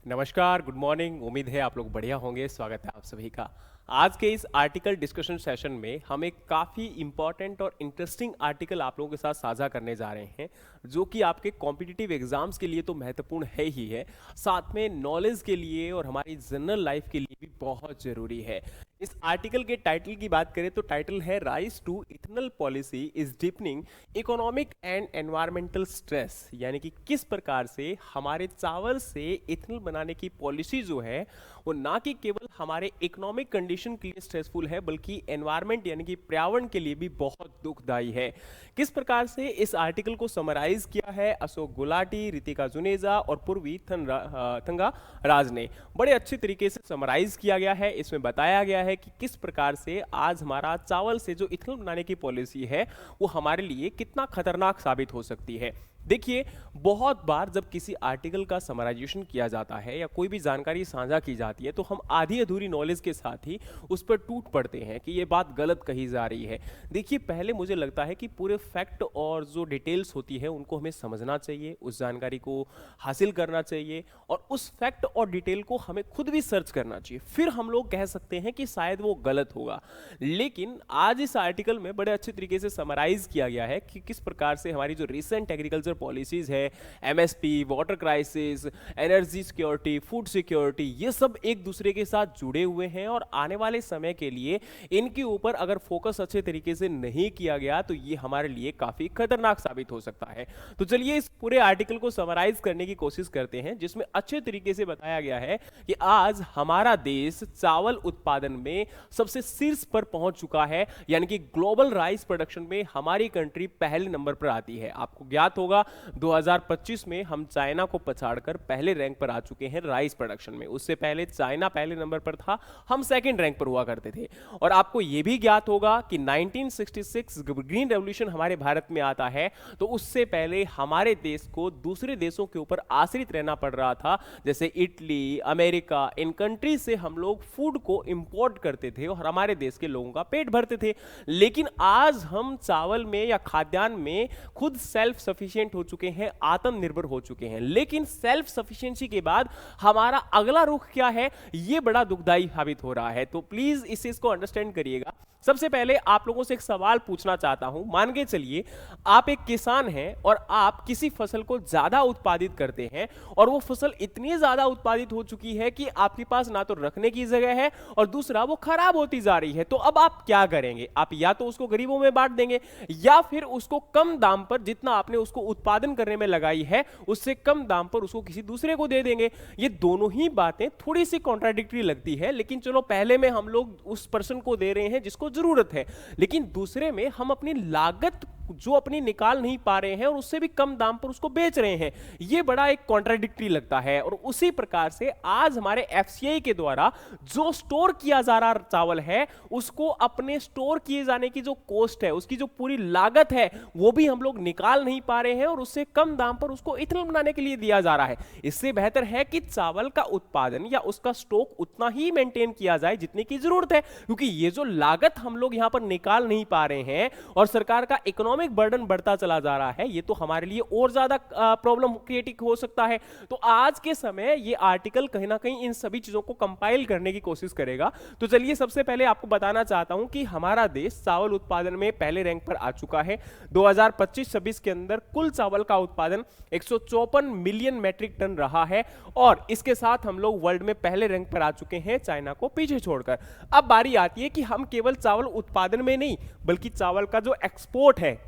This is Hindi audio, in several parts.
नमस्कार, गुड मॉर्निंग। उम्मीद है आप लोग बढ़िया होंगे। स्वागत है आप सभी का। आज के इस आर्टिकल डिस्कशन सेशन में हम एक काफ़ी इंपॉर्टेंट और इंटरेस्टिंग आर्टिकल आप लोगों के साथ साझा करने जा रहे हैं, जो कि आपके कॉम्पिटिटिव एग्जाम्स के लिए तो महत्वपूर्ण है ही है, साथ में नॉलेज के लिए और हमारी जनरल लाइफ के लिए भी बहुत ज़रूरी है। इस आर्टिकल के टाइटल की बात करें तो टाइटल है rise to ethanol policy is deepening economic and environmental stress, यानी कि किस प्रकार से हमारे चावल से इथेनॉल बनाने की पॉलिसी जो है वो ना कि केवल हमारे इकोनॉमिक कंडीशन के लिए स्ट्रेसफुल है, बल्कि एनवायरमेंट यानी कि पर्यावरण के लिए भी बहुत दुखदाई है। किस प्रकार से इस आर्टिकल को समराइज किया है अशोक गुलाटी, रितिका जुनेजा और पूर्वी थंगा राज ने बड़े अच्छे तरीके से समराइज किया गया है। इसमें बताया गया है कि किस प्रकार से आज हमारा चावल से जो इथेनॉल बनाने की पॉलिसी है वो हमारे लिए कितना खतरनाक साबित हो सकती है। देखिए, बहुत बार जब किसी आर्टिकल का समराइजेशन किया जाता है या कोई भी जानकारी साझा की जाती है तो हम आधी अधूरी नॉलेज के साथ ही उस पर टूट पड़ते हैं कि ये बात गलत कही जा रही है। देखिए, पहले मुझे लगता है कि पूरे फैक्ट और जो डिटेल्स होती है उनको हमें समझना चाहिए, उस जानकारी को हासिल करना चाहिए और उस फैक्ट और डिटेल को हमें खुद भी सर्च करना चाहिए। फिर हम लोग कह सकते हैं कि शायद वो गलत होगा। लेकिन आज इस आर्टिकल में बड़े अच्छे तरीके से समराइज किया गया है कि किस प्रकार से हमारी जो रिसेंट एग्रीकल्चर पॉलिसीज है, MSP, water crisis, energy security, food security, ये सब एक दूसरे के साथ जुड़े हुए हैं और आने वाले समय के लिए इनके ऊपर अगर फोकस अच्छे तरीके से नहीं किया गया तो ये हमारे लिए काफी खतरनाक साबित हो सकता है। तो चलिए इस पूरे आर्टिकल को समराइज करने की कोशिश करते हैं, जिसमें अच्छे तरीके से बताया गया है कि आज हमारा देश चावल उत्पादन में सबसे शीर्ष पर पहुंच चुका है, यानी कि ग्लोबल राइस प्रोडक्शन में हमारी कंट्री पहले नंबर पर आती है। आपको ज्ञात होगा 2025 में हम चाइना को पछाड़कर पहले रैंक पर आ चुके हैं राइस प्रोडक्शन में। उससे पहले चाइना पहले नंबर पर था, हम सेकंड रैंक पर हुआ करते थे। और आपको यह भी ज्ञात होगा कि 1966 ग्रीन रेवोल्यूशन हमारे भारत में आता है तो उससे पहले हमारे देश को दूसरे देशों के ऊपर आश्रित रहना पड़ रहा था, जैसे इटली, अमेरिका। इन कंट्री से हम लोग फूड को इंपोर्ट करते थे और हमारे देश के लोगों का पेट भरते थे। लेकिन आज हम चावल में या खाद्यान्न में खुद सेल्फ सफिशिएंट हो चुके हैं, आत्मनिर्भर हो चुके हैं। लेकिन सेल्फ सफिशिएंसी के बाद हमारा अगला रुख क्या है, यह बड़ा दुखदाई साबित हो रहा है। तो प्लीज इस चीज को अंडरस्टैंड करिएगा। सबसे पहले आप लोगों से एक सवाल पूछना चाहता हूं। मान के चलिए आप एक किसान हैं और आप किसी फसल को ज्यादा उत्पादित करते हैं और वो फसल इतनी ज्यादा उत्पादित हो चुकी है कि आपके पास ना तो रखने की जगह है और दूसरा वो खराब होती जा रही है। तो अब आप क्या करेंगे? आप या तो उसको गरीबों में बांट देंगे या फिर उसको कम दाम पर, जितना आपने उसको उत्पादन करने में लगाई है उससे कम दाम पर उसको किसी दूसरे को दे देंगे। ये दोनों ही बातें थोड़ी सी कॉन्ट्राडिक्टरी लगती है, लेकिन चलो पहले में हम लोग उस पर्सन को दे रहे हैं जिसको जरूरत है, लेकिन दूसरे में हम अपनी लागत जो अपनी निकाल नहीं पा रहे हैं और उससे भी कम दाम पर उसको बेच रहे हैं। यह बड़ा एक कॉन्ट्राडिक्टरी लगता है। और उसी प्रकार से आज हमारे एफसीआई के द्वारा जो स्टोर किया जा रहा चावल है उसको अपने स्टोर किए जाने की जो कॉस्ट है, उसकी जो पूरी लागत है, वो भी हम लोग निकाल नहीं पा रहे हैं और उससे कम दाम पर उसको इथेनॉल बनाने के लिए दिया जा रहा है। इससे बेहतर है कि चावल का उत्पादन या उसका स्टॉक उतना ही मेंटेन किया जाए जितनी की जरूरत है, क्योंकि ये जो लागत हम लोग यहां पर निकाल नहीं पा रहे हैं और सरकार का इकोनॉमिक बर्डन बढ़ता चला जा रहा है, ये तो हमारे लिए और ज्यादा प्रॉब्लम क्रिएट हो सकता है। तो आज के समय ये आर्टिकल कहीं ना कहीं इन सभी चीजों को कंपाइल करने की कोशिश करेगा। तो चलिए सबसे पहले आपको बताना चाहता हूं कि हमारा देश चावल उत्पादन में पहले रैंक पर आ चुका है। 2025-26 के अंदर कुल चावल का उत्पादन 154 मिलियन मैट्रिक टन रहा है और इसके साथ हम लोग वर्ल्ड में पहले रैंक पर आ चुके हैं, चाइना को पीछे छोड़कर। अब बारी आती है कि हम केवल चावल उत्पादन में नहीं बल्कि चावल का जो एक्सपोर्ट है,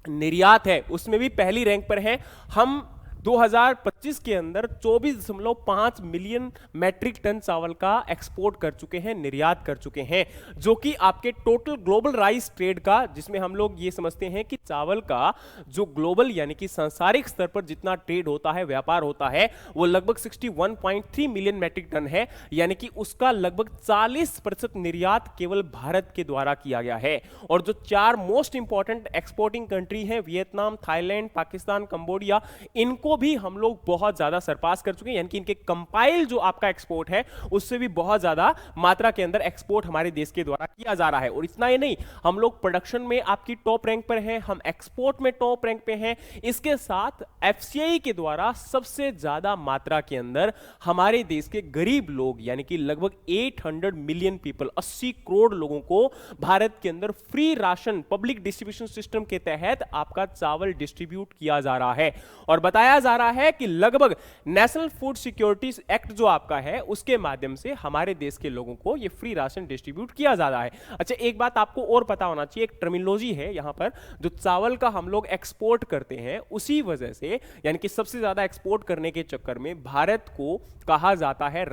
निर्यात है, उसमें भी पहली रैंक पर है। हम 2025 के अंदर 24.5 मिलियन मैट्रिक टन चावल का एक्सपोर्ट कर चुके हैं, निर्यात कर चुके हैं, जो कि आपके टोटल ग्लोबल राइस ट्रेड का, जिसमें हम लोग ये समझते हैं कि चावल का जो ग्लोबल यानी कि सांसारिक स्तर पर जितना ट्रेड होता है, व्यापार होता है, वो लगभग 61.3 मिलियन मैट्रिक टन है, यानी कि उसका लगभग 40% निर्यात केवल भारत के द्वारा किया गया है। और जो चार मोस्ट इंपॉर्टेंट एक्सपोर्टिंग कंट्री हैं, वियतनाम, थाईलैंड, पाकिस्तान, कंबोडिया, इनको उसको भी हम लोग बहुत ज्यादा सरपास कर चुके हैं, यानी कि इनके कंपाइल जो आपका एक्सपोर्ट है उससे भी बहुत ज्यादा मात्रा के अंदर एक्सपोर्ट हमारे देश के द्वारा किया जा रहा है। और इतना ही नहीं, हम लोग प्रोडक्शन में आपकी टॉप रैंक पर हैं, हम एक्सपोर्ट में टॉप रैंक पे हैं। इसके साथ एफसीआई के द्वारा सबसे ज्यादा मात्रा के अंदर हमारे देश के गरीब लोग यानी कि लगभग 800 मिलियन पीपल, 80 करोड़ लोगों को भारत के अंदर free ration public distribution system के तहत आपका चावल डिस्ट्रीब्यूट किया जा रहा है। और बताया जा रहा है कि लगभग नेशनल फूड सिक्योरिटी एक्ट जो आपका है उसके माध्यम से हमारे देश के लोगों को यह फ्री राशन डिस्ट्रीब्यूट किया जा रहा है। अच्छा, एक बात आपको और पता होना चाहिए, एक टर्मिनोलॉजी है यहां पर, जो चावल का हम लोग एक्सपोर्ट करते हैं उसी वजह से, यानी कि सबसे ज्यादा एक्सपोर्ट करने के चक्कर में भारत को कहा जाता है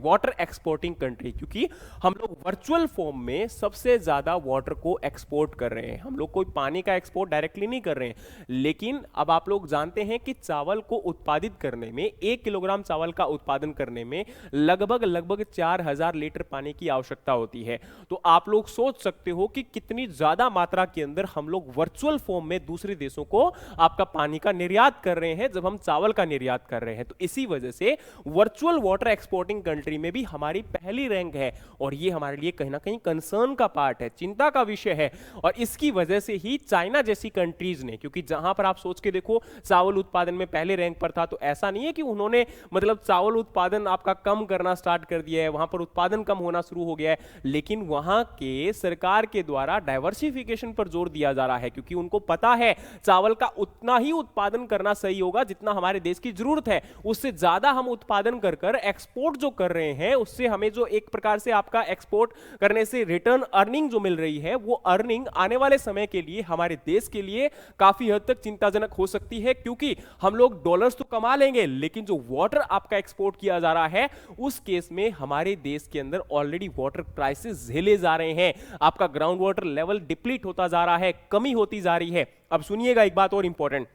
वाटर एक्सपोर्टिंग कंट्री, क्योंकि हम लोग वर्चुअल फॉर्म में सबसे ज्यादा वाटर को एक्सपोर्ट कर रहे हैं। हम लोग कोई पानी का एक्सपोर्ट डायरेक्टली नहीं कर रहे हैं, लेकिन अब आप लोग जानते हैं कि चावल को उत्पादित करने में, 1 किलोग्राम चावल का उत्पादन करने में लगभग 4000 लीटर पानी की आवश्यकता होती है। तो आप लोग सोच सकते हो कि कितनी ज्यादा मात्रा के अंदर हम लोग वर्चुअल फॉर्म में दूसरे देशों को आपका पानी का निर्यात कर रहे हैं जब हम चावल का निर्यात कर रहे हैं। तो इसी वजह से वर्चुअल वाटर एक्सपोर्टिंग कंट्री में भी हमारी पहली रैंक है, और ये हमारे लिए कहीं ना कहीं कंसर्न का पार्ट है, चिंता का विषय है। और इसकी वजह से ही चाइना जैसी कंट्रीज ने, क्योंकि जहां पर आप सोच के देखो चावल उत्पादन में पहले रैंक पर था, तो ऐसा नहीं है कि उन्होंने मतलब चावल उत्पादन आपका कम करना स्टार्ट कर दिया है, वहां पर उत्पादन कम होना शुरू हो गया है, लेकिन वहां के सरकार के द्वारा डाइवर्सिफिकेशन पर जोर दिया जा रहा है, क्योंकि उनको पता है चावल का उतना ही उत्पादन करना सही होगा जितना हमारे देश की जरूरत है। उससे ज्यादा हम उत्पादन कर एक्सपोर्ट जो कर रहे हैं उससे हमें जो एक प्रकार से आपका एक्सपोर्ट करने से रिटर्न अर्निंग जो मिल रही है, वो अर्निंग आने वाले समय के लिए हमारे देश के लिए काफी हद तक चिंताजनक हो सकती है, क्योंकि हम लोग डॉलर्स तो कमा लेंगे, लेकिन जो वाटर आपका एक्सपोर्ट किया जा रहा है उस केस में हमारे देश के अंदर ऑलरेडी वाटर क्राइसिस झेले जा रहे हैं। आपका ग्राउंड वाटर लेवल डिप्लीट होता जा रहा है, कमी होती जा रही है। अब सुनिएगा एक बात और इंपॉर्टेंट,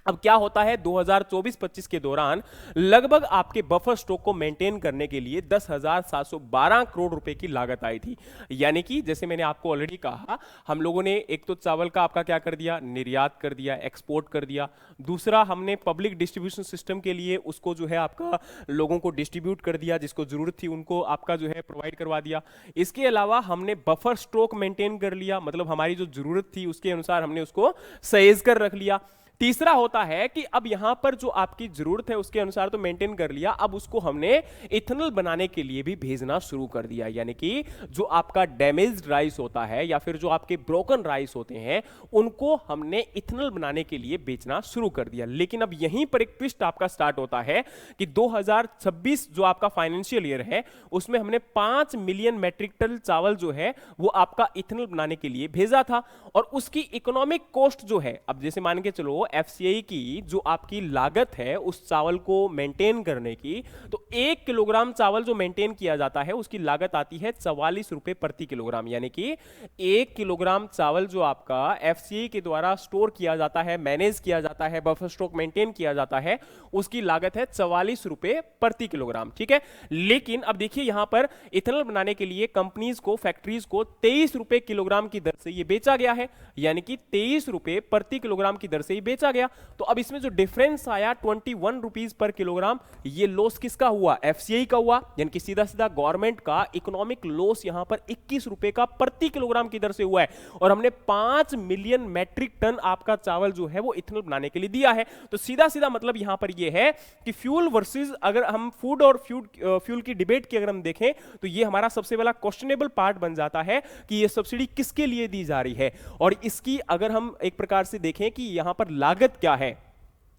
अब क्या होता है 2024-25 के दौरान लगभग आपके बफर स्टॉक को मेंटेन करने के लिए 10,712 करोड़ रुपए की लागत आई थी। यानी कि जैसे मैंने आपको ऑलरेडी कहा, हम लोगों ने एक तो चावल का आपका क्या कर दिया, निर्यात कर दिया, एक्सपोर्ट कर दिया। दूसरा, हमने पब्लिक डिस्ट्रीब्यूशन सिस्टम के लिए उसको जो है आपका लोगों को डिस्ट्रीब्यूट कर दिया, जिसको जरूरत थी उनको आपका जो है प्रोवाइड करवा दिया। इसके अलावा हमने बफर स्टॉक मेंटेन कर लिया, मतलब हमारी जो जरूरत थी उसके अनुसार हमने उसको सहेज कर रख लिया। तीसरा होता है कि अब यहां पर जो आपकी जरूरत है उसके अनुसार तो मेंटेन कर लिया, अब उसको हमने इथेनॉल बनाने के लिए भी भेजना शुरू कर दिया। यानी कि जो आपका डैमेज्ड राइस होता है या फिर जो आपके ब्रोकन राइस होते हैं उनको हमने इथेनॉल बनाने के लिए बेचना शुरू कर दिया। लेकिन अब यहीं पर एक ट्विस्ट आपका स्टार्ट होता है कि 2026 जो आपका फाइनेंशियल ईयर है उसमें हमने 5 मिलियन मैट्रिक टन चावल जो है वो आपका इथेनॉल बनाने के लिए भेजा था, और उसकी इकोनॉमिक कॉस्ट जो है, अब जैसे मान के चलो एफसीआई की जो आपकी लागत है उस चावल को मेंटेन करने की, तो 1 किलोग्राम चावल जो मेंटेन किया जाता है उसकी लागत आती है 44 रुपए प्रति किलोग्राम। यानी कि 1 किलोग्राम चावल जो आपका एफसीआई के द्वारा स्टोर किया जाता है, मैनेज किया जाता है, बफर स्टॉक मेंटेन किया जाता है, उसकी लागत है 44 रुपए प्रति किलोग्राम। ठीक है, लेकिन अब देखिए यहां पर इथेनॉल बनाने के लिए कंपनीज को, फैक्ट्रीज को 23 रुपए किलोग्राम की दर से यह बेचा गया है, यानी कि 23 रुपए प्रति किलोग्राम की दर से ही बेचा गया। तो अब इसमें जो डिफरेंस आया 21 रुपीस पर किलोग्राम, ये लॉस किसका हुआ, एफसीआई का हुआ, यानी कि सीधा सीधा गवर्नमेंट का इकोनॉमिक लॉस यहां पर 21 रुपए का प्रति किलोग्राम की दर से हुआ है। और हमने 5 मिलियन मैट्रिक टन आपका चावल जो है वो इथेनॉल बनाने के लिए दिया है। तो सीधा सीधा मतलब यहां पर ये है कि फ्यूल वर्सेस, अगर हम फूड और फ्यूल की डिबेट की अगर हम देखें तो ये हमारा सबसे बड़ा क्वेश्चनेबल पार्ट बन जाता है कि ये सब्सिडी किसके लिए दी जा रही है, और इसकी अगर हम एक प्रकार से देखें कि यहां पर लागत क्या है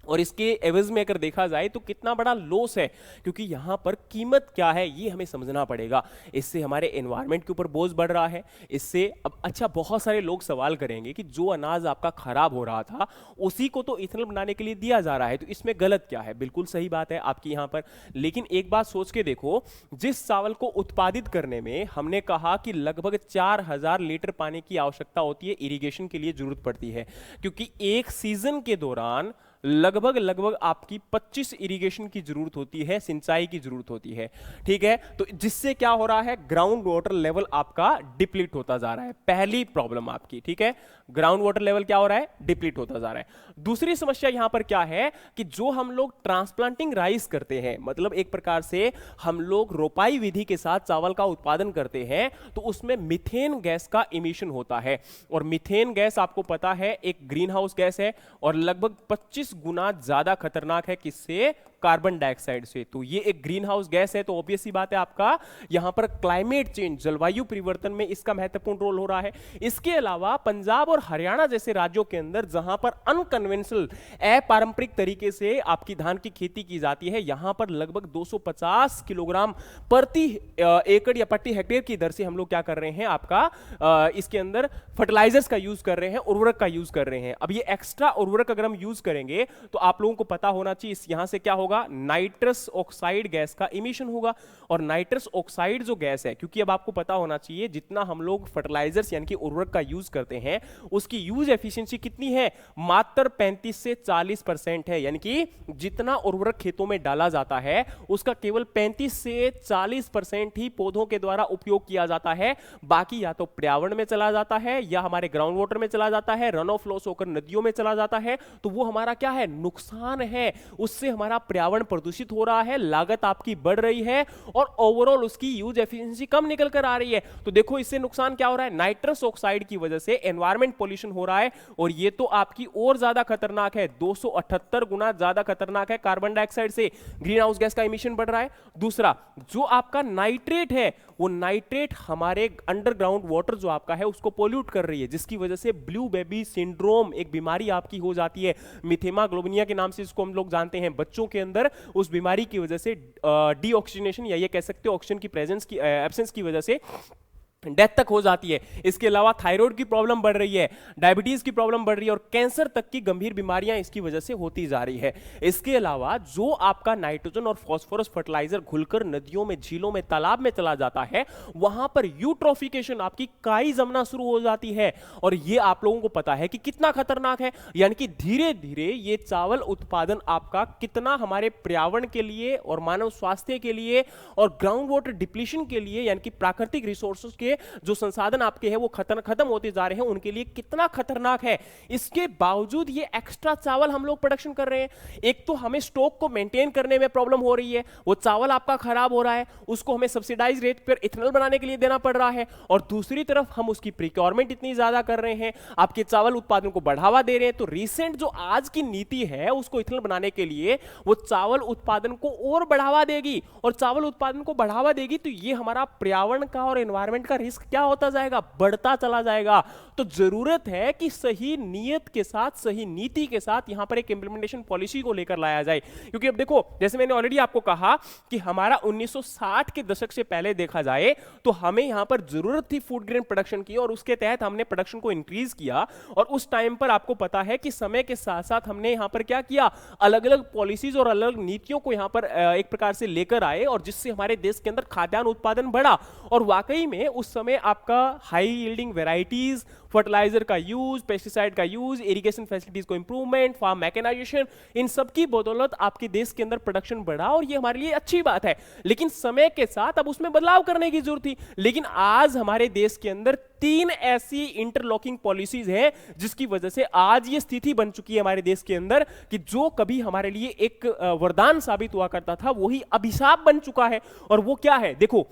और इसके एवज में अगर देखा जाए तो कितना बड़ा लॉस है, क्योंकि यहां पर कीमत क्या है ये हमें समझना पड़ेगा। इससे हमारे एनवायरनमेंट के ऊपर बोझ बढ़ रहा है, इससे अब अच्छा बहुत सारे लोग सवाल करेंगे कि जो अनाज आपका खराब हो रहा था उसी को तो इथेनॉल बनाने के लिए दिया जा रहा है, तो इसमें गलत क्या है। बिल्कुल सही बात है आपकी यहां पर, लेकिन एक बात सोच के देखो, जिस चावल को उत्पादित करने में हमने कहा कि लगभग 4000 लीटर पानी की आवश्यकता होती है, इरिगेशन के लिए जरूरत पड़ती है, क्योंकि एक सीजन के दौरान लगभग लगभग आपकी 25 इरिगेशन की जरूरत होती है, सिंचाई की जरूरत होती है। ठीक है, तो जिससे क्या हो रहा है, ग्राउंड वाटर लेवल आपका डिप्लीट होता जा रहा है, पहली प्रॉब्लम आपकी। ठीक है, ग्राउंड वाटर लेवल क्या हो रहा है, डिप्लीट होता जा रहा है। दूसरी समस्या यहां पर क्या है कि जो हम लोग ट्रांसप्लांटिंग राइस करते हैं, मतलब एक प्रकार से हम लोग रोपाई विधि के साथ चावल का उत्पादन करते हैं, तो उसमें मीथेन गैस का इमिशन होता है। और मीथेन गैस आपको पता है एक ग्रीन हाउस गैस है और लगभग 25 गुना ज्यादा खतरनाक है किससे, कार्बन डाइऑक्साइड से। तो ये एक ग्रीन हाउस गैस है, तो ऑब्वियस सी बात है आपका यहां पर क्लाइमेट चेंज, जलवायु परिवर्तन में इसका महत्वपूर्ण रोल हो रहा है। इसके अलावा पंजाब और हरियाणा जैसे राज्यों के अंदर जहां पर अनकन्वेंशनल, अपारंपरिक तरीके से आपकी धान की खेती की जाती है, यहां पर लगभग 250 किलोग्राम प्रति एकड़ या प्रति हेक्टेयर की दर से हम लोग क्या कर रहे हैं, आपका इसके अंदर फर्टिलाइजर्स का यूज कर रहे हैं, उर्वरक का यूज कर रहे हैं। अब ये एक्स्ट्रा उर्वरक अगर हम यूज करेंगे तो आप लोगों को पता होना चाहिए यहां से क्या होगा, नाइट्रस ऑक्साइड गैस का इमिशन होगा। और नाइट्रस ऑक्साइड जो गैस है, क्योंकि अब आपको पता होना चाहिए जितना हम लोग फर्टिलाइजर्स यानी कि उर्वरक का यूज करते हैं उसकी यूज एफिशिएंसी कितनी है, मात्र 35 से 40% है। यानी कि जितना उर्वरक खेतों में डाला जाता है उसका केवल 35 से 40% ही पौधों के द्वारा उपयोग किया जाता है, बाकी या तो पर्यावरण में चला जाता है या हमारे ग्राउंड वाटर में चला जाता है, रन ऑफ लॉस होकर नदियों में चला जाता है। तो वो हमारा क्या है, नुकसान है, उससे हमारा पर्यावरण प्रदूषित हो रहा है, लागत आपकी बढ़ रही है और ओवरऑल उसकी यूज एफिशिएंसी कम निकल कर आ रही है। तो देखो इससे नुकसान क्या हो रहा है, नाइट्रस ऑक्साइड की वजह से एनवायरमेंट पॉल्यूशन हो रहा है और ये तो आपकी और ज्यादा खतरनाक है, 278 गुना ज्यादा खतरनाक है कार्बन डाइऑक्साइड से, ग्रीन हाउस गैस का इमिशन बढ़ रहा है। दूसरा जो आपका नाइट्रेट है, वो नाइट्रेट हमारे अंडरग्राउंड वाटर जो आपका है उसको पोल्यूट कर रही है, जिसकी वजह से ब्लू बेबी सिंड्रोम एक बीमारी आपकी हो जाती है, मिथेमा ग्लोबिनिया के नाम से इसको हम लोग जानते हैं। बच्चों के अंदर उस बीमारी की वजह से डीऑक्सीजनेशन या ये कह सकते हो ऑक्सीजन की प्रेजेंस की एब्सेंस की वजह से डेथ तक हो जाती है। इसके अलावा थायराइड की प्रॉब्लम बढ़ रही है, डायबिटीज की प्रॉब्लम बढ़ रही है और कैंसर तक की गंभीर बीमारियां इसकी वजह से होती जा रही है। इसके अलावा जो आपका नाइट्रोजन और फास्फोरस फर्टिलाइजर घुलकर नदियों में, झीलों में, तालाब में चला जाता है, वहां पर यूट्रोफिकेशन आपकी काई जमना शुरू हो जाती है और यह आप लोगों को पता है कि कितना खतरनाक है। यानी कि धीरे धीरे ये चावल उत्पादन आपका कितना हमारे पर्यावरण के लिए और मानव स्वास्थ्य के लिए और ग्राउंड वाटर डिप्लीशन के लिए, यानी कि प्राकृतिक रिसोर्सेज के जो संसाधन आपके हैं वो खत्म होते जा रहे हैं, उनके लिए कितना खतरनाक है। इसके बावजूद ये एक्स्ट्रा चावल हम लोग प्रोडक्शन कर रहे हैं। एक तो हमें स्टॉक को मेंटेन करने में प्रॉब्लम हो रही है, वो चावल आपका खराब हो रहा है, उसको हमें सब्सिडाइज रेट पर इथेनॉल बनाने के लिए देना पड़ रहा है और दूसरी तरफ हम उसकी प्रिक्योरमेंट इतनी ज्यादा कर रहे हैं, आपके चावल उत्पादन को बढ़ावा दे रहे हैं। तो रिसेंट जो आज की नीति है उसको इथेनॉल बनाने के लिए वो चावल उत्पादन को और बढ़ावा देगी और चावल उत्पादन को बढ़ावा देगी तो ये हमारा पर्यावरण का और एनवायरमेंट का रिस्क क्या होता जाएगा, बढ़ता चला जाएगा। तो जरूरत है कि सही नियत के साथ, सही नीति के साथ यहां पर एक इंप्लीमेंटेशन पॉलिसी को लेकर लाया जाए। क्योंकि अब देखो, जैसे मैंने ऑलरेडी आपको कहा कि हमारा 1960 के दशक से पहले देखा जाए तो हमें यहां पर जरूरत थी फूड ग्रेन प्रोडक्शन की और उसके तहत हमने प्रोडक्शन को इंक्रीज किया और उस टाइम पर आपको पता है कि समय के साथ साथ हमने यहां पर क्या किया, अलग अलग पॉलिसीज और अलग अलग नीतियों को यहां पर एक प्रकार से लेकर आए और जिससे हमारे देश के अंदर खाद्यान्न उत्पादन बढ़ा और वाकई में उस समय आपका हाई यील्डिंग वेराइटीज, फर्टिलाइजर का यूज, पेस्टिसाइड का यूज, इरिगेशन फैसिलिटीज को इंप्रूवमेंट, फार्म मैकेनाइजेशन, इन सब की बदौलत आपके देश के अंदर प्रोडक्शन बढ़ा और ये हमारे लिए अच्छी बात है। लेकिन समय के साथ अब उसमें बदलाव करने की जरूरत थी। लेकिन आज हमारे देश के अंदर 3 ऐसी इंटरलॉकिंग पॉलिसीज हैं जिसकी वजह से आज ये स्थिति बन चुकी है हमारे देश के अंदर कि जो कभी हमारे लिए एक वरदान साबित हुआ करता था वही अभिशाप बन चुका है। और वो क्या है, देखो,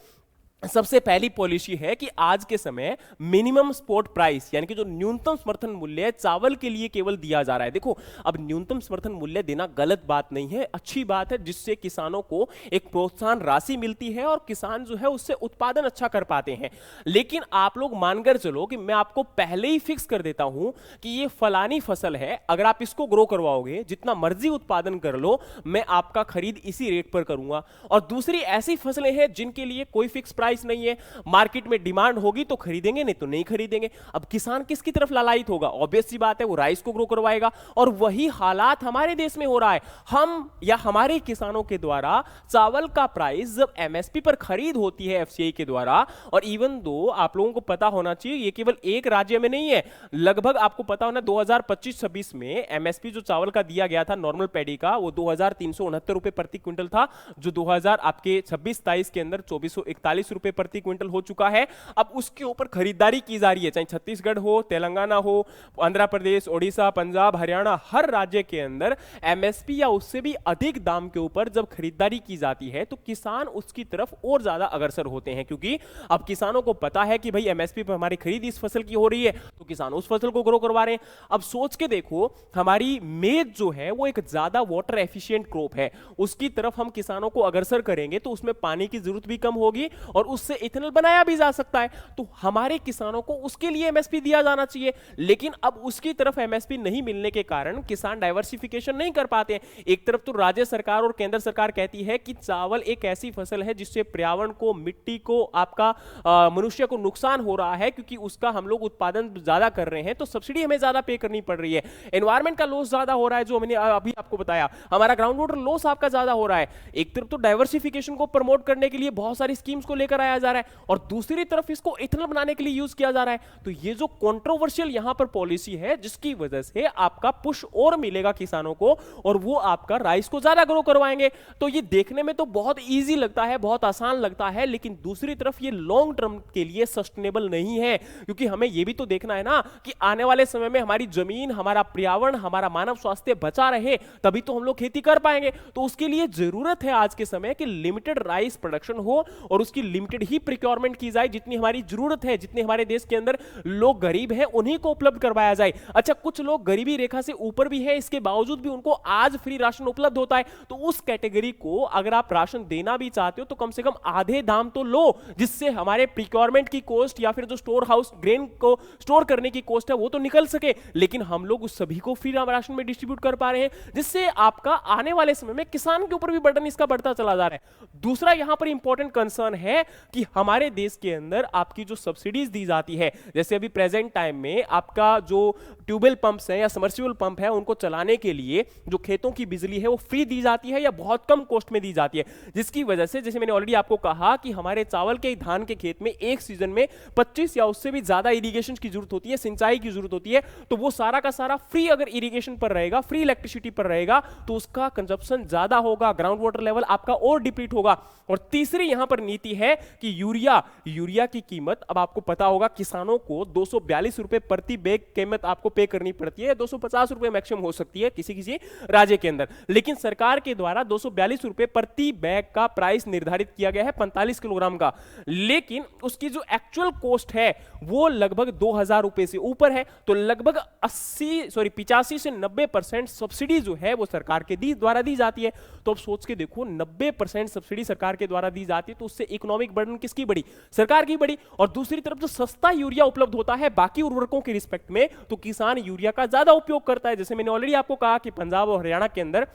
सबसे पहली पॉलिसी है कि आज के समय मिनिमम सपोर्ट प्राइस यानी कि जो न्यूनतम समर्थन मूल्य है चावल के लिए केवल दिया जा रहा है। देखो, अब न्यूनतम समर्थन मूल्य देना गलत बात नहीं है, अच्छी बात है, जिससे किसानों को एक प्रोत्साहन राशि मिलती है और किसान जो है उससे उत्पादन अच्छा कर पाते हैं। लेकिन आप लोग मानकर चलो कि मैं आपको पहले ही फिक्स कर देता हूं कि ये फलानी फसल है, अगर आप इसको ग्रो करवाओगे, जितना मर्जी उत्पादन कर लो, मैं आपका खरीद इसी रेट पर करूंगा। और दूसरी ऐसी फसलें हैं जिनके लिए कोई फिक्स प्राइस प्राइस नहीं है, मार्केट में डिमांड होगी तो खरीदेंगे, नहीं तो नहीं खरीदेंगे। अब किसान किसकी तरफ लालायित होगा? ऑब्वियस सी बात है, वो राइस को ग्रो करवाएगा। और वही हालात हमारे देश में हो रहा है। हम या हमारे किसानों के द्वारा चावल का प्राइस जब एमएसपी पर खरीद होती है एफसीआई के द्वारा, और इवन दो आप लोगों को पता होना चाहिए ये केवल एक राज्य में नहीं है, लगभग आपको पता होना 2025-26 में एमएसपी जो चावल का दिया गया था नॉर्मल पैडी का, वो 2369 रुपए प्रति क्विंटल था, जो 2000 आपके 26-27 के अंदर 2441 रुपए प्रति क्विंटल हो चुका है। अब उसके ऊपर खरीदारी की जा रही है, चाहे छत्तीसगढ़ हो, तेलंगाना हो, आंध्र प्रदेश, ओडिशा, पंजाब, हरियाणा, हर राज्य के अंदर एमएसपी या उससे भी अधिक दाम के ऊपर जब खरीदारी की जाती है तो किसान उसकी तरफ और ज्यादा अग्रसर होते हैं, क्योंकि अब किसानों को पता है कि भाई एमएसपी पर हमारी खरीद इस फसल की हो रही है तो किसान उस फसल को ग्रो करवा रहे हैं। अब सोच के देखो, हमारी मेज जो है वो एक ज्यादा वाटर एफिशिएंट क्रॉप है, उसकी तरफ हम किसानों को अग्रसर करेंगे तो उसमें पानी की जरूरत भी कम होगी और उससे इथेनॉल बनाया भी जा सकता है, तो हमारे किसानों को उसके लिए एमएसपी दिया जाना चाहिए। लेकिन अब उसकी तरफ एमएसपी नहीं मिलने के कारण किसान डाइवर्सिफिकेशन नहीं कर पाते हैं। एक तरफ तो राज्य सरकार और केंद्र सरकार कहती है कि चावल एक ऐसी फसल है जिससे पर्यावरण को, मिट्टी को, आपका मनुष्य को नुकसान हो रहा है, क्योंकि उसका हम लोग उत्पादन ज्यादा कर रहे हैं तो सब्सिडी हमें ज्यादा पे करनी पड़ रही है, एनवायरमेंट का लॉस ज्यादा हो रहा है, जो मैंने अभी आपको बताया, हमारा ग्राउंड वाटर लॉस आपका ज्यादा हो रहा है। एक तरफ तो डाइवर्सिफिकेशन को प्रमोट करने के लिए बहुत सारी स्कीम्स को लेकर आया जा रहा है और दूसरी तरफ इसको इथेनॉल बनाने के लिए यूज किया जा रहा है। तो ये जो कंट्रोवर्शियल यहां पर पॉलिसी है, जिसकी वजह से आपका पुश और मिलेगा किसानों को और वो आपका राइस को ज्यादा ग्रो करवाएंगे। तो ये देखने में तो बहुत इजी लगता है, बहुत आसान लगता है, लेकिन दूसरी तरफ ये लॉन्ग टर्म के लिए सस्टेनेबल नहीं है, क्योंकि हमें ये भी तो देखना है ना कि आने वाले समय में हमारी जमीन, हमारा पर्यावरण, हमारा मानव स्वास्थ्य बचा रहे, तभी तो हम लोग खेती कर पाएंगे। तो उसके लिए जरूरत है आज के समय कि लिमिटेड राइस प्रोडक्शन हो और उसकी लिमिटेड ही प्रिक्योरमेंट की जाए, जितनी हमारी जरूरत है, जितने हमारे देश के अंदर लोग गरीब हैं उन्हीं को उपलब्ध करवाया जाए। अच्छा, कुछ लोग गरीबी रेखा से ऊपर भी है, इसके बावजूद भी उनको आज फ्री राशन उपलब्ध होता है, तो उस कैटेगरी को अगर आप राशन देना भी चाहते हो तो कम से कम आधे दाम तो लो, जिससे हमारे प्रिक्योरमेंट की कॉस्ट या फिर जो स्टोर हाउस ग्रेन को स्टोर करने की कॉस्ट है वो तो निकल सके। लेकिन हम लोग उस सभी को फ्री राशन में डिस्ट्रीब्यूट कर पा रहे हैं, जिससे आपका आने वाले समय में किसान के ऊपर भी बर्डन इसका बढ़ता चला जा रहा है। दूसरा यहां पर इंपॉर्टेंट कंसर्न है कि हमारे देश के अंदर आपकी जो सब्सिडीज दी जाती है, जैसे अभी प्रेजेंट टाइम में आपका जो ट्यूबवेल पंप्स हैं या सबमर्सिबल पंप है, उनको चलाने के लिए जो खेतों की बिजली है वो फ्री दी जाती है या बहुत कम कॉस्ट में दी जाती है, जिसकी वजह से जैसे मैंने ऑलरेडी आपको कहा कि हमारे चावल के धान के खेत में एक सीजन में 25 या उससे भी ज्यादा इरिगेशन की जरूरत होती है, सिंचाई की जरूरत होती है, तो वो सारा का सारा फ्री अगर इरिगेशन पर रहेगा, फ्री इलेक्ट्रिसिटी पर रहेगा, तो उसका कंजप्शन ज्यादा होगा, ग्राउंड वाटर लेवल आपका और डिप्लीट होगा। और तीसरी यहां पर नीति है कि यूरिया की कीमत, अब आपको पता होगा किसानों को 242 रुपए प्रति बैग कीमत आपको पे करनी पड़ती है, 250 रुपए मैक्सिमम हो सकती है किसी किसी राज्य के अंदर, लेकिन सरकार के द्वारा 242 रुपए प्रति बैग का प्राइस निर्धारित किया गया है 45 किलोग्राम का, लेकिन उसकी जो एक्चुअल कॉस्ट है वो लगभग 2000 रुपए से ऊपर है। तो लगभग 85 से 90% सब्सिडी जो है वो सरकार के द्वारा दी जाती है। तो अब सोच के देखो, 90% सब्सिडी सरकार के द्वारा दी जाती है, तो उससे इकोनॉमिक बर्डन किसकी बड़ी? सरकार की बड़ी। और दूसरी तरफ जो सस्ता यूरिया उपलब्ध होता है बाकी उर्वरकों के रिस्पेक्ट में, तो किसान यूरिया का ज्यादा उपयोग करता है। जैसे मैंने ऑलरेडी आपको कहा कि पंजाब और हरियाणा के अंदर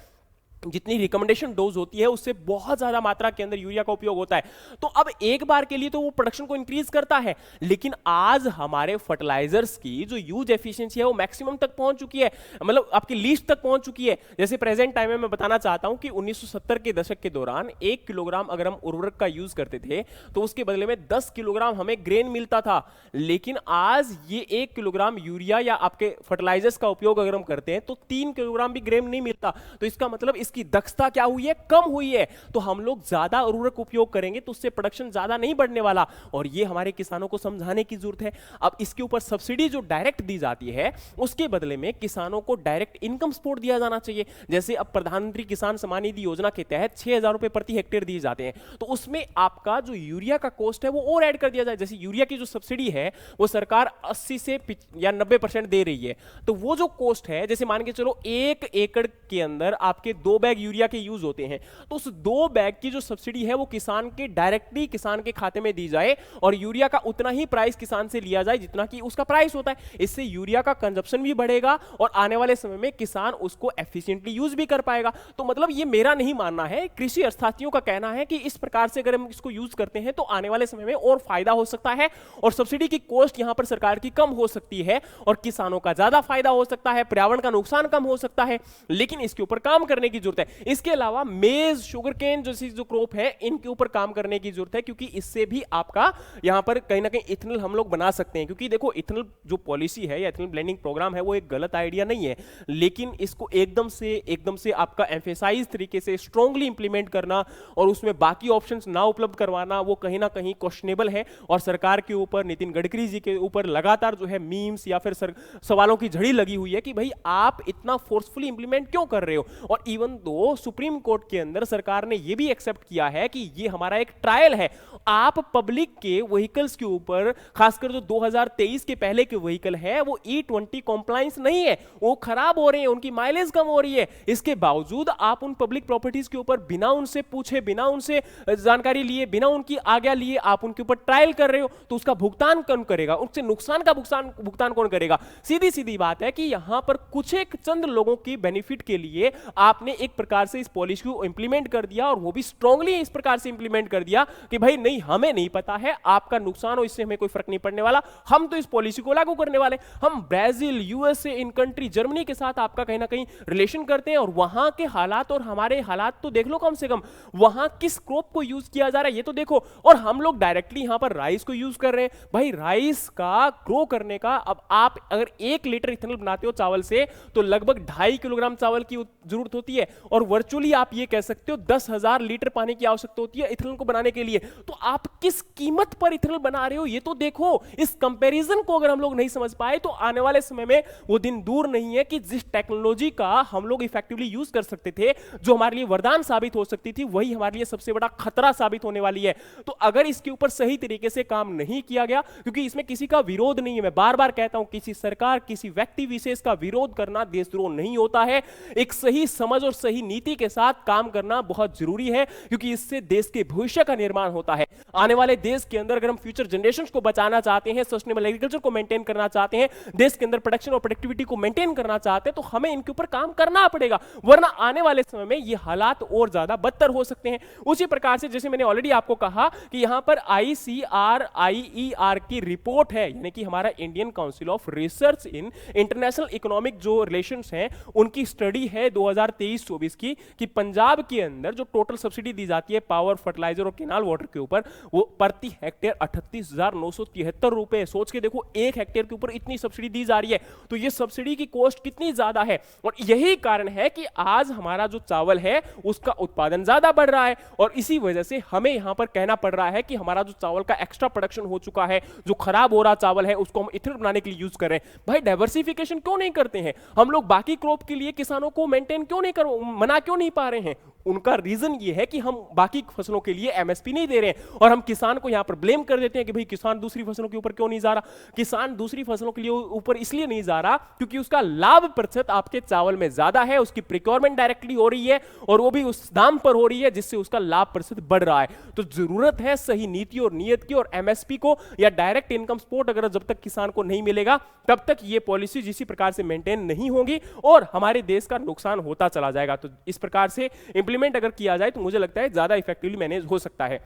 जितनी रिकमेंडेशन डोज होती है उससे बहुत ज्यादा मात्रा के अंदर यूरिया का उपयोग होता है। तो अब एक बार के लिए तो वो प्रोडक्शन को इंक्रीज करता है, लेकिन आज हमारे फर्टिलाइजर्स की जो यूज एफिशिएंसी है वो मैक्सिमम तक पहुंच चुकी है, मतलब आपकी लीस्ट तक पहुंच चुकी है। जैसे प्रेजेंट टाइम में मैं बताना चाहता हूं कि 1970 के दशक के दौरान 1 किलोग्राम अगर हम उर्वरक का यूज करते थे तो उसके बदले में 10 किलोग्राम हमें ग्रेन मिलता था, लेकिन आज ये 1 किलोग्राम यूरिया या आपके फर्टिलाइजर्स का उपयोग अगर हम करते हैं तो 3 किलोग्राम भी ग्रेन नहीं मिलता। तो इसका मतलब की दक्षता क्या हुई है? कम हुई है। तो हम लोग ज्यादा उर्वरक उपयोग करेंगे तो उससे प्रोडक्शन ज्यादा नहीं बढ़ने वाला, और ये हमारे किसानों को समझाने की जरूरत है। अब इसके ऊपर सब्सिडी जो डायरेक्ट दी जाती है उसके बदले में किसानों को डायरेक्ट इनकम सपोर्ट दिया जाना चाहिए। जैसे अब प्रधानमंत्री किसान सम्मान निधि योजना के तहत 6000 रुपए प्रति हेक्टेयर दिए जाते हैं, तो उसमें आपका जो यूरिया का कॉस्ट है वो और ऐड कर दिया जाए। जैसे यूरिया की जो सब्सिडी है वो सरकार 80 से या 90% दे रही है, तो वो जो कॉस्ट है, जैसे मान के चलो 1 एकड़ के अंदर आपके 2 2 बैग यूरिया के यूज होते हैं, तो उस 2 बैग की जो सब्सिडी है वो किसान के डायरेक्टली किसान के खाते में दी जाए और यूरिया का उतना ही प्राइस किसान से लिया जाए जितना कि उसका प्राइस होता है। इससे यूरिया का कंजप्शन भी बढ़ेगा और आने वाले समय में किसान उसको एफिशिएंटली यूज भी कर पाएगा। तो मतलब ये मेरा नहीं मानना है, कृषि अर्थशास्त्रियों का कहना है कि इस प्रकार से अगर हम इसको यूज करते हैं तो आने वाले समय में और फायदा हो सकता है और सब्सिडी की कॉस्ट यहां पर सरकार की कम हो सकती है और किसानों का ज्यादा फायदा हो सकता है, पर्यावरण का नुकसान कम हो सकता है, लेकिन इसके ऊपर काम करने की जरूरत है। इसके अलावा मेज, शुगर केन जैसी जो क्रॉप है इनके ऊपर काम करने की जरूरत है, क्योंकि इससे भी आपका यहां पर कहीं ना कहीं इथेनॉल हम लोग बना सकते हैं। क्योंकि देखो इथेनॉल जो पॉलिसी है या इथेनॉल ब्लेंडिंग प्रोग्राम है वो एक गलत आइडिया नहीं है, लेकिन इसको एकदम से आपका एम्फेसाइज तरीके से स्ट्रांगली इंप्लीमेंट करना और उसमें बाकी ऑप्शंस ना उपलब्ध करवाना वो कहीं ना कहीं क्वेश्चनेबल है। और सरकार के ऊपर, नितिन गडकरी जी के ऊपर लगातार जो है मीम्स या फिर सवालों की झड़ी लगी हुई है कि भाई आप इतना फोर्सफुली इंप्लीमेंट क्यों कर रहे हो। और इवन दो सुप्रीम कोर्ट के अंदर सरकार ने यह भी एक्सेप्ट किया है कि ये हमारा एक ट्रायल है, आप पब्लिक के व्हीकल्स के ऊपर, खासकर जो 2023 के पहले के व्हीकल है वो E20 कॉम्प्लायंस नहीं है, वो खराब हो रहे हैं, उनकी माइलेज कम हो रही है, इसके बावजूद आप उन पब्लिक प्रॉपर्टीज के ऊपर बिना उनसे पूछे, बिना उनसे जानकारी लिए, बिना उनकी आज्ञा लिए आप उनके ऊपर ट्रायल कर रहे हो, तो उसका भुगतान कौन करेगा, उससे नुकसान का भुगतान कौन करेगा। सीधी सीधी बात है कि यहां पर कुछ एक चंद लोगों की बेनिफिट के लिए आपने एक प्रकार से इस पॉलिसी को इंप्लीमेंट कर दिया और वो भी स्ट्रांगली इस प्रकार से इंप्लीमेंट कर दिया कि भाई नहीं, हमें नहीं पता है, आपका नुकसान हो, इससे हमें कोई फर्क नहीं पड़ने वाला, हम तो इस पॉलिसी को लागू करने वाले। हम Brazil, USA, in country, Germany के साथ आपका कहीं ना कहीं रिलेशन करते हैं और वहां के हालात और हमारे हालात तो देख लो, कम से कम वहां किस क्रॉप को यूज किया जा रहा है ये तो देखो। और हम लोग डायरेक्टली यहां पर राइस को यूज कर रहे हैं। भाई राइस का ग्रो करने का, अब आप अगर 1 लीटर इथेनॉल बनाते हो चावल से तो लगभग 2.5 किलोग्राम चावल की जरूरत होती है और वर्चुअली आप ये कह सकते हो 10,000 लीटर पानी की आवश्यकता होती है इथेनॉल को बनाने के लिए। तो आप किस कीमत पर इथेनॉल बना रहे हो ये तो देखो। इस कंपैरिजन को अगर हम लोग नहीं समझ पाए तो आने वाले समय में वो दिन दूर नहीं है कि जिस टेक्नोलॉजी का हम लोग इफेक्टिवली यूज कर सकते थे, जो हमारे लिए वरदान साबित हो सकती थी, वही हमारे लिए सबसे बड़ा खतरा साबित होने वाली है। तो अगर इसके ऊपर सही तरीके से काम नहीं किया गया, क्योंकि इसमें किसी का विरोध नहीं है, मैं बार बार कहता हूं, किसी सरकार, किसी व्यक्ति विशेष का विरोध करना देशद्रोह नहीं होता है। एक सही समझ और सही नीति के साथ काम करना बहुत जरूरी है, क्योंकि इससे देश के भविष्य का निर्माण होता है। आने वाले देश के अंदर अगर हम फ्यूचर जनरेशंस को बचाना चाहते हैं, सस्टेनेबल एग्रीकल्चर को मेंटेन करना चाहते हैं, देश के अंदर प्रोडक्शन और प्रोडक्टिविटी को मेंटेन करना चाहते हैं, तो हमें इनके ऊपर काम करना पड़ेगा, वरना आने वाले समय में ये हालात और ज्यादा बदतर हो सकते हैं। उसी प्रकार से जैसे मैंने ऑलरेडी आपको कहा कि यहां पर ICRIER की रिपोर्ट है, यानी कि हमारा Indian council of research in international economic जो रिलेशंस हैं उनकी स्टडी है 2023-24 की, कि पंजाब के अंदर जो टोटल सब्सिडी दी जाती है पावर, फर्टिलाइजर और केनाल वाटर के ऊपर, वो प्रति हेक्टेयर 38,973 रुपए। सोच के देखो, 1 हेक्टेयर के ऊपर इतनी सब्सिडी दी जा रही है, तो ये सब्सिडी की कॉस्ट कितनी ज्यादा है। और यही कारण है कि आज हमारा जो चावल है उसका उत्पादन ज्यादा बढ़ रहा है और इसी वजह से हमें यहां पर कहना पड़ रहा है कि हमारा जो चावल का एक्स्ट्रा प्रोडक्शन हो चुका है, जो खराब हो रहा चावल है, उसको हम इथेनॉल बनाने के लिए यूज कर रहे हैं। भाई डाइवर्सिफिकेशन क्यों नहीं करते हैं हम लोग? बाकी क्रॉप के लिए किसानों को मेंटेन क्यों नहीं कर, मना क्यों नहीं पा रहे हैं? उनका रीजन ये है कि हम बाकी फसलों के लिए MSP नहीं दे रहे हैं और हम किसान को यहां पर ब्लेम कर देते हैं कि भाई किसान दूसरी फसलों के ऊपर क्यों नहीं जा रहा। किसान दूसरी फसलों के लिए ऊपर इसलिए नहीं जा रहा क्योंकि उसका लाभ प्रतिशत आपके चावल में ज्यादा है, उसकी प्रिक्योरमेंट डायरेक्टली हो रही है और वो भी उस दाम पर हो रही है जिससे उसका लाभ प्रतिशत बढ़ रहा है। तो जरूरत है सही नीति और नियत की, और MSP को या डायरेक्ट इनकम सपोर्ट अगर जब तक किसान को नहीं मिलेगा तब तक ये पॉलिसी इसी प्रकार से मेंटेन नहीं होगी और हमारे देश का नुकसान होता चला जाएगा। तो इस प्रकार से इंप्लीमेंट अगर किया जाए तो मुझे लगता है ज्यादा इफेक्टिवली मैनेज हो सकता है।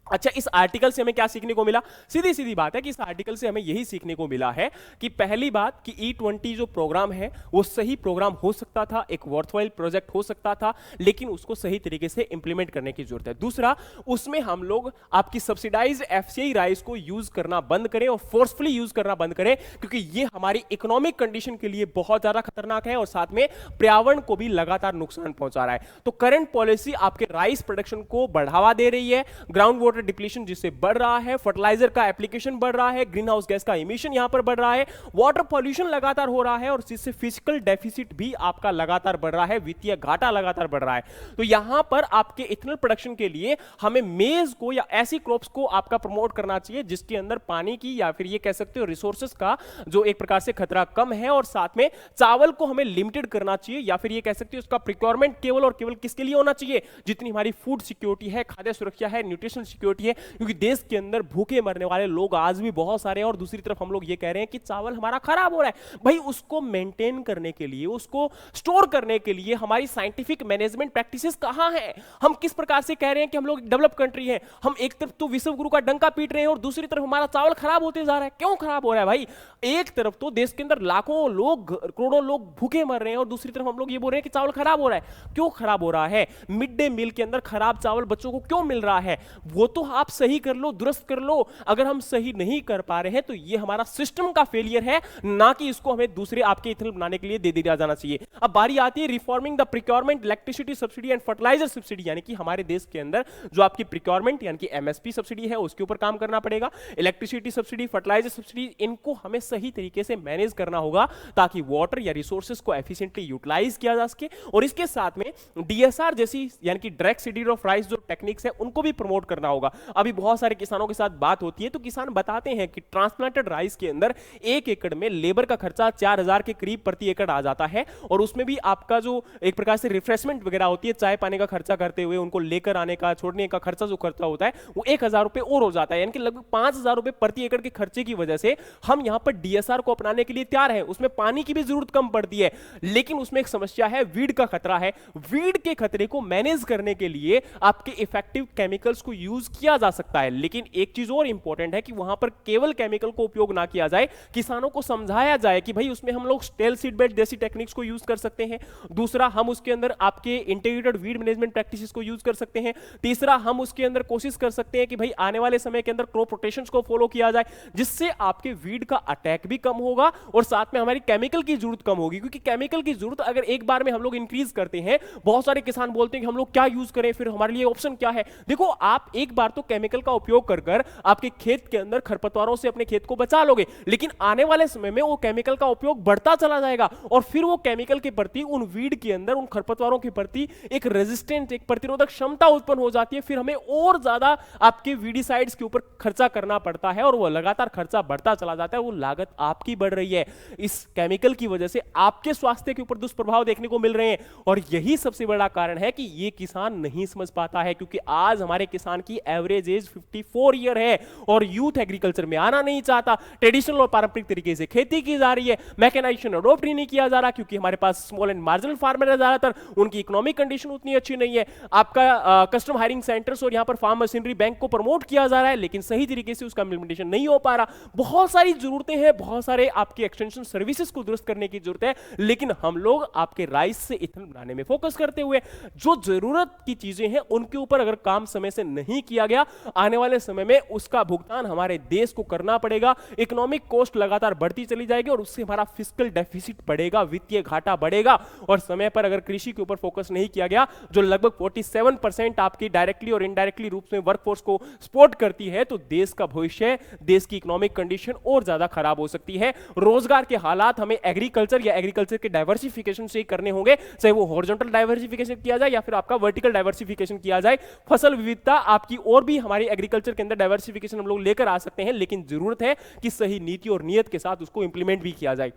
अच्छा, इस आर्टिकल से हमें क्या सीखने को मिला? सीधी सीधी बात है कि इस आर्टिकल से हमें यही सीखने को मिला है कि पहली बात कि E20 जो प्रोग्राम है वो सही प्रोग्राम हो सकता था, एक वर्थवाइल प्रोजेक्ट हो सकता था, लेकिन उसको सही तरीके से इंप्लीमेंट करने की जरूरत है। दूसरा, उसमें हम लोग आपकी सब्सिडाइज FCI राइस को यूज करना बंद करें और फोर्सफुली यूज करना बंद करें, क्योंकि ये हमारी इकोनॉमिक कंडीशन के लिए बहुत ज्यादा खतरनाक है और साथ में पर्यावरण को भी लगातार नुकसान पहुंचा रहा है। तो करंट पॉलिसी आपके राइस प्रोडक्शन को बढ़ावा दे रही है, ग्राउंड वाटर डिप्लीशन जिससे बढ़ रहा है, फर्टिलाइजर का एप्लीकेशन बढ़ रहा है, ग्रीन हाउस गैस का इमिशन यहां पर बढ़ रहा है, वाटर पॉल्यूशन लगातार हो रहा है और जिससे फिजिकल डेफिसिट भी आपका लगातार बढ़ रहा है, वित्तीय घाटा लगातार बढ़ रहा है। तो यहां पर आपके इथेनॉल प्रोडक्शन के लिए हमें मेज को या ऐसी क्रॉप्स को आपका प्रमोट करना चाहिए जिसके अंदर पानी की या फिर ये कह सकते हो रिसोर्सेज का जो एक प्रकार से खतरा कम है, और साथ में चावल को हमें लिमिटेड करना चाहिए या फिर ये कह सकते हो उसका प्रिक्योरमेंट केवल और केवल किसके लिए होना चाहिए, जितनी हमारी फूड सिक्योरिटी है, खाद्य सुरक्षा है, न्यूट्रिशन सिक्योरिटी है, क्योंकि देश के अंदर भूखे मरने वाले लोग आज भी बहुत सारे हैं। और दूसरी तरफ हम लोग ये कह रहे हैं कि चावल हमारा खराब हो रहा है, भाई उसको मेंटेन करने के लिए, उसको स्टोर करने के लिए हमारी साइंटिफिक मैनेजमेंट प्रैक्टिसेस कहां है? हम किस प्रकार से कह रहे हैं कि हम लोग डेवलप कंट्री है, हम एक तरफ तो विश्व गुरु का डंका पीट रहे हैं और दूसरी तरफ हमारा चावल खराब होते जा रहा है। क्यों खराब हो रहा है भाई? एक तरफ तो देश के अंदर लाखों लोग, करोड़ों लोग भूखे मर रहे हैं और दूसरी तरफ हम लोग ये बोल रहे हैं कि चावल खराब हो रहा है। क्यों खराब हो रहा है? मिड डे मील के अंदर खराब चावल बच्चों को क्यों मिल रहा है? वो तो आप सही कर लो, दुरुस्त कर लो। अगर हम सही नहीं कर पा रहे हैं तो ये हमारा सिस्टम का फेलियर है, ना कि इसको हमें दूसरे आपके इथेनॉल बनाने के लिए दे दिया जाना चाहिए। अब बारी आती है reforming the procurement electricity subsidy and fertiliser subsidy, यानी कि हमारे देश के अंदर जो आपकी प्रिक्योरमेंट यानी कि एमएसपी सब्सिडी है उसके ऊपर काम करना पड़ेगा। इलेक्ट्रिसिटी सब्सिडी, फर्टिलाइजर सब्सिडी, इनको हमें सही तरीके से मैनेज करना होगा ताकि वाटर या रिसोर्सेज को एफिशिएंटली यूटिलाइज किया जा सके। और इसके साथ में डीएसआर जैसी यानी कि डायरेक्ट सीडर ऑफ राइस जो टेक्निक्स है उनको भी प्रमोट करना होगा। अभी बहुत सारे किसानों के साथ बात होती है तो किसान बताते हैं कि ट्रांसप्लांटेड राइस के अंदर 1 एकड़ में लेबर का खर्चा 4000 के करीब प्रति एकड़ आ जाता है, और उसमें भी आपका जो एक प्रकार से रिफ्रेशमेंट वगैरह होती है, चाय पानी का खर्चा करते हुए उनको लेकर आने का, छोड़ने का खर्चा जो खर्चा होता है वो 1000 रुपए और हो जाता है, यानी कि लगभग 5000 रुपए प्रति एकड़ के खर्चे की वजह से हम यहां पर डीएसआर को अपनाने के लिए तैयार हैं। उसमें पानी की भी जरूरत कम पड़ती है, लेकिन उसमें एक समस्या है, वीड का खतरा है। वीड के खतरे को मैनेज करने के लिए आपके इफेक्टिव केमिकल्स को यूज किया जा सकता है, लेकिन एक चीज और इंपॉर्टेंट है कि वहां पर केवल केमिकल को उपयोग ना किया जाए, किसानों को समझाया जाए कि भाई उसमें हम लोग स्टेल सीड बेड जैसी टेक्निक्स को यूज कर सकते हैं। दूसरा, हम उसके अंदर आपके इंटीग्रेटेड वीड मैनेजमेंट प्रैक्टिसेस को यूज कर सकते हैं। तीसरा, हम उसके अंदर कोशिश कर सकते हैं कि भाई आने वाले समय के अंदर क्रॉप रोटेशंस को फॉलो किया जाए, जिससे आपके वीड का अटैक भी कम होगा और साथ में हमारी केमिकल की जरूरत कम होगी, क्योंकि केमिकल की जरूरत अगर एक बार में हम लोग इंक्रीज करते हैं, बहुत सारे किसान बोलते हैं कि हम लोग क्या यूज करें, फिर हमारे लिए ऑप्शन क्या है। देखो, आप एक बार तो केमिकल का उपयोग कर आपके खेत के अंदर खरपतवारों से अपने खेत को बचा लोगे, लेकिन आने वाले समय में वो केमिकल का उपयोग बढ़ता चला जाएगा और फिर वो केमिकल के प्रति, उन वीड के अंदर, उन खरपतवारों के प्रति एक रेजिस्टेंट, एक प्रतिरोधक क्षमता उत्पन्न हो जाती है। फिर हमें और ज्यादा आपके वीडिसाइड्स के ऊपर खर्चा करना पड़ता है और वो लगातार खर्चा बढ़ता चला जाता है, वो लागत आपकी बढ़ रही है। इस केमिकल की वजह से आपके स्वास्थ्य के ऊपर दुष्प्रभाव देखने को मिल रहे हैं और यही सबसे बड़ा कारण है कि ये किसान नहीं समझ पाता है, क्योंकि आज हमारे किसान की एवरेज एज 54 ईयर है और यूथ एग्रीकल्चर में आना नहीं चाहता। ट्रेडिशनल और पारंपरिक तरीके से खेती की जा रही है, मैकेनाइजेशन अडॉप्ट नहीं किया जा रहा, क्योंकि हमारे पास स्मॉल एंड मार्जिनल फार्मर है, ज्यादातर उनकी इकोनॉमिक कंडीशन उतनी अच्छी नहीं है। आपका कस्टम हायरिंग सेंटर्स और यहां पर फार्म मशीनरी बैंक को प्रमोट किया जा रहा है, लेकिन सही तरीके से उसका इंप्लीमेंटेशन नहीं हो पा रहा। बहुत सारी जरूरतें हैं, बहुत सारे आपके एक्सटेंशन सर्विसेज को दुरुस्त करने की जरूरत है, लेकिन हम लोग आपके राइस से इथेनॉल बनाने में फोकस करते हुए जो जरूरत की चीजें हैं उनके ऊपर अगर काम समय से नहीं किया गया, आने वाले समय में उसका भुगतान हमारे देश को करना पड़ेगा। इकोनॉमिक कॉस्ट लगातार बढ़ती चली जाएगी और उससे हमारा फिस्कल डेफिसिट बढ़ेगा, वित्तीय घाटा बढ़ेगा। और समय पर अगर कृषि के ऊपर फोकस नहीं किया गया, जो लगभग 47% आपकी डायरेक्टली और इनडायरेक्टली रूप में वर्कफोर्स को सपोर्ट करती है, तो देश का भविष्य, देश की इकोनॉमिक कंडीशन और ज्यादा खराब हो सकती है। रोजगार के हालात हमें एग्रीकल्चर या एग्रीकल्चर के डाइवर्सिफिकेशन से ही करने होंगे, चाहे वो हॉरिजॉन्टल डाइवर्सिफिकेशन किया जाए या फिर आपका वर्टिकल डाइवर्सिफिकेशन किया जाए। फसल विविधता आपकी और भी हमारी एग्रीकल्चर के अंदर डाइवर्सिफिकेशन हम लोग लेकर आ सकते हैं, लेकिन जरूरत है कि सही नीति और नियत के साथ उसको इंप्लीमेंट भी किया जाए।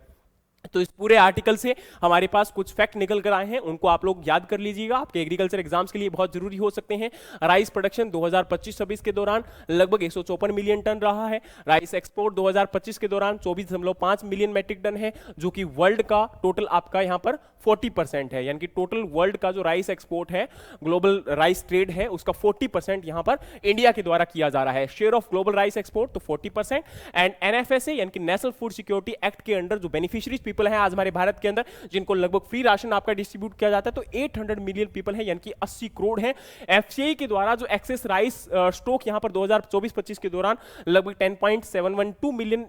तो इस पूरे आर्टिकल से हमारे पास कुछ फैक्ट निकल कर आए हैं, उनको आप लोग याद कर लीजिएगा, आपके एग्रीकल्चर एग्जाम्स के लिए बहुत जरूरी हो सकते हैं। राइस प्रोडक्शन 2025-26 के दौरान लगभग 154 मिलियन टन रहा है। राइस एक्सपोर्ट 2025 के दौरान 24.5 मिलियन मैट्रिक टन है, जो कि वर्ल्ड का टोटल आपका यहां पर 40% है, यानी कि टोटल वर्ल्ड का जो राइस एक्सपोर्ट है, ग्लोबल राइस ट्रेड है, उसका 40% यहां पर इंडिया के द्वारा किया जा रहा है। Share of global rice export तो 40%। एंड एनएफएसए यानी कि नेशनल फूड सिक्योरिटी एक्ट के अंडर जो बेनिफिशियरीज पीपल हैं आज हमारे भारत के अंदर जिनको लगभग फ्री राशन आपका डिस्ट्रीब्यूट किया जाता है, तो 800 मिलियन पीपल हैं, यानी कि 80 करोड़ हैं। एफसीआई के द्वारा जो एक्सेस राइस स्टॉक यहां पर 2024-25 के दौरान लगभग 10.712 मिलियन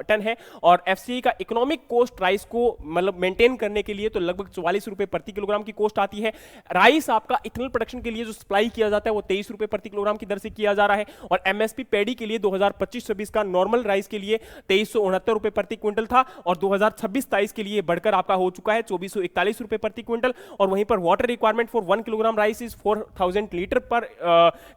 टन है, और एफसीआई का इकोनॉमिक कॉस्ट राइस को मतलब मेंटेन करने के लिए तो लगभग 44 रुपए प्रति किलोग्राम की कॉस्ट आती है। राइस आपका इथेनॉल प्रोडक्शन के लिए जो सप्लाई किया जाता है वो 23 रुपए प्रति किलोग्राम की दर से किया जा रहा है, और एमएसपी पैडी के लिए 2025-26 का नॉर्मल राइस के लिए 2369 रुपए प्रति क्विंटल था, और 2026-27 के लिए बढ़कर आपका हो चुका है 2441 रुपए प्रति क्विंटल। और वहीं पर water requirement for 1 kilogram rice is 4000 litre per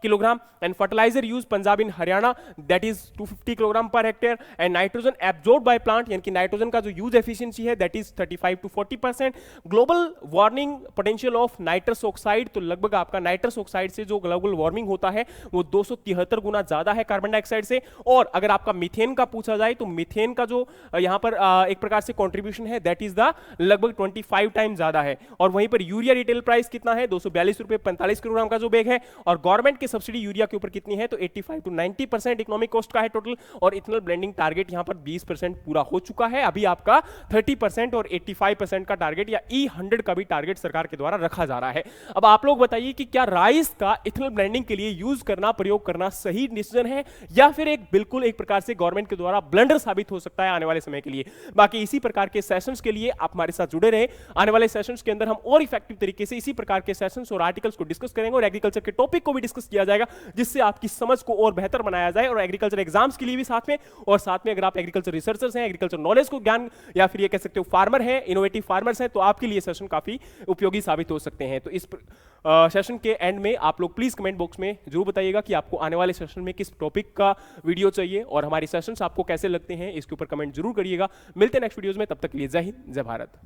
kilogram, and fertilizer use Punjab in Haryana that is 250 kilogram per hectare, and nitrogen absorb by plant यानी कि नाइट्रोजन का जो यूज एफिशिएंसी है that is 35 to 40%। Global warming potential of nitrous oxide, तो लगभग आपका नाइट्रस ऑक्साइड से जो ग्लोबल वार्मिंग होता है वो 273 गुना ज्यादा है कार्बन डाइऑक्साइड से। और अगर आपका मीथेन का पूछा जाए तो मीथेन का जो यहां पर एक प्रकार से कंट्रीब्यूशन है दैट इज द लगभग 25 टाइम ज्यादा है। और वहीं पर यूरिया रिटेल प्राइस कितना है 242 रुपए 45 किलोग्राम का जो बैग है, और गवर्नमेंट की सब्सिडी यूरिया के ऊपर कितनी है तो 85 to 90% इकोनॉमिक कॉस्ट का है टोटल, और इथेनॉल ब्लेंडिंग टारगेट यहां पर 20% पूरा हो चुका है। अभी आपका 30% और 85% का टारगेट या E100 का भी टारगेट सरकार के द्वारा रखा जा रहा है। अब आप लोग बताइए कि क्या राइस का इथेनॉल ब्लेंडिंग के लिए यूज करना, प्रयोग करना सही डिसीजन है, या फिर एक बिल्कुल एक प्रकार से गवर्नमेंट के द्वारा ब्लंडर साबित हो सकता है आने वाले समय के लिए। बाकी इसी प्रकार के सेशंस के लिए आप हमारे साथ जुड़े रहे। आने वाले सेशंस के अंदर हम और इफेक्टिव तरीके से इसी प्रकार के सेशंस और आर्टिकल्स को डिस्कस करेंगे, और एग्रीकल्चर के टॉपिक को भी डिस्कस किया जाएगा, जिससे आपकी समझ को और बेहतर बनाया जाए, और एग्रीकल्चर एग्जाम्स के लिए भी साथ में, और साथ में अगर आप एग्रीकल्चर रिसर्चर्स हैं, एग्रीकल्चर नॉलेज को ज्ञान, या फिर ये कह सकते हो फार्मर हैं, इनोवेटिव फार्मर्स हैं, तो आपके लिए सेशन काफी उपयोगी साबित हो सकते हैं। तो इस सेशन के एंड में आप लोग प्लीज कमेंट बॉक्स में जरूर बताइएगा कि आपको आने वाले सेशन में किस टॉपिक का वीडियो चाहिए, और हमारे सेशंस आपको कैसे लगते हैं, इसके ऊपर कमेंट जरूर करिएगा। मिलते हैं नेक्स्ट वीडियोस में, तब तक के लिए जय हिंद, जय भारत।